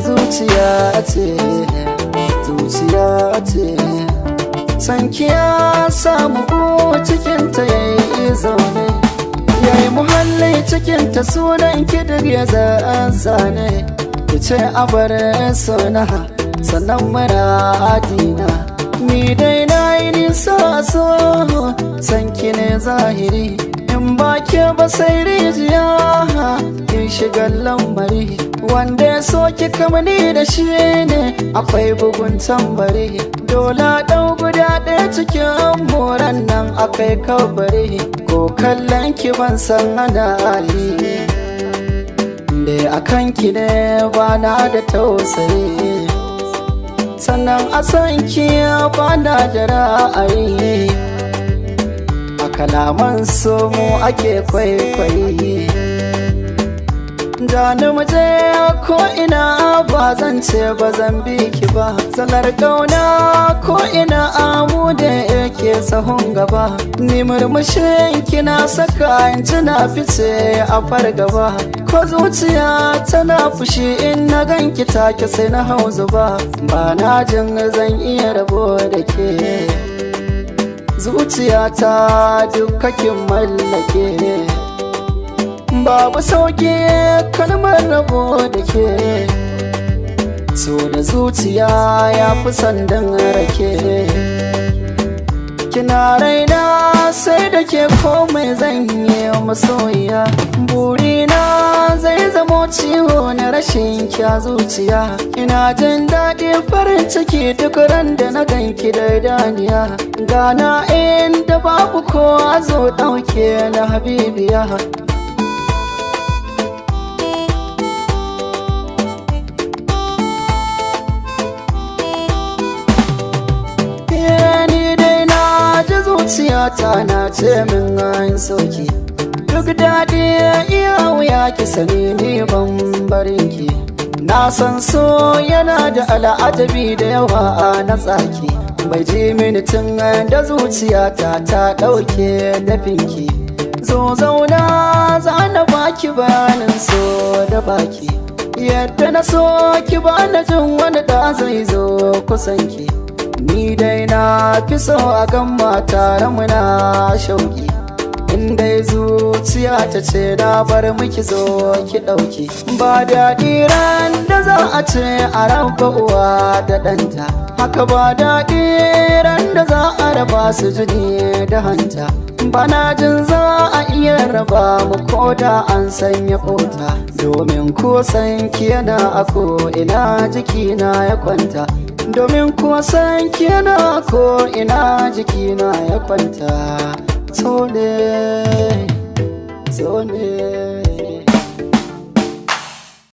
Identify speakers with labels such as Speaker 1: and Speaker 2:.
Speaker 1: Zuciya ce sanki ya samu cikinta yayi zaune, yayi muhalli cikinta sunan kidir ya zane. Kice abar sona sannan muradina, ni dai nayi nisa so sanki ne zahiri, in ba ke ba sai rijiya kin shiga lamari. Wanda ya so ki kamani da shi ne akwai bugun tambari, dole ɗau guda ɗaya cikin moran nan akai kabari. Ko kallon ki ban san ana hali, da akan ki ne bana da tausayi, sannan a san ki bana da ra'ayi. A kalaman so mu ake kwaikwayi, da ni muje ko ina ba zan ce ba zan bi ki ba. Salar kauna ko ina amu da yake sahun gaba, ni murmushin kina saka in na fice a fargaba. Ko zuciya tana fushi in na ganki take sai na hau zuba, ba na jin zan iya rabo da ke. Zuciyata dukkakin mallake, babu sauki kalmar rabo da ke. So da zuciya ya fi sandan rake, kina raina sai da ke komai zan yi masoyiya. Burina zai zamo ciwo na rashin kya zuciya, ina jin daɗi farin ciki duk ran da na ganki da idaniya. Gana inda babu kowa zo ɗauke na habibiya. Zuciyata na ce min an soki, duk daɗi iya wuya ki sani ni ban barin ki. Na san so yana da al'ajabi da yawa a na tsaki, bai ji mini tun da zuciyata ta ɗauke dafinki. Zo zauna za na baki bayanin so da baki, yadda na so ki ba na jin wani da zai zo kusanki. Ni dai na fi so a kan mata muna shauki, inda zuciya ta ce na bar miki zo ki ɗauki. Ba daɗi ran da za a ce a raba uwa da ɗanta, haka ba daɗi ran da za a raba su jini da hanta. Bana jin za a iya raba mu ko da an sanya kota, domin ko san ki yana a ko ina jikina ya kwanta. Domin kuwa san ki yana ko ina jikina ya kwanta. So ne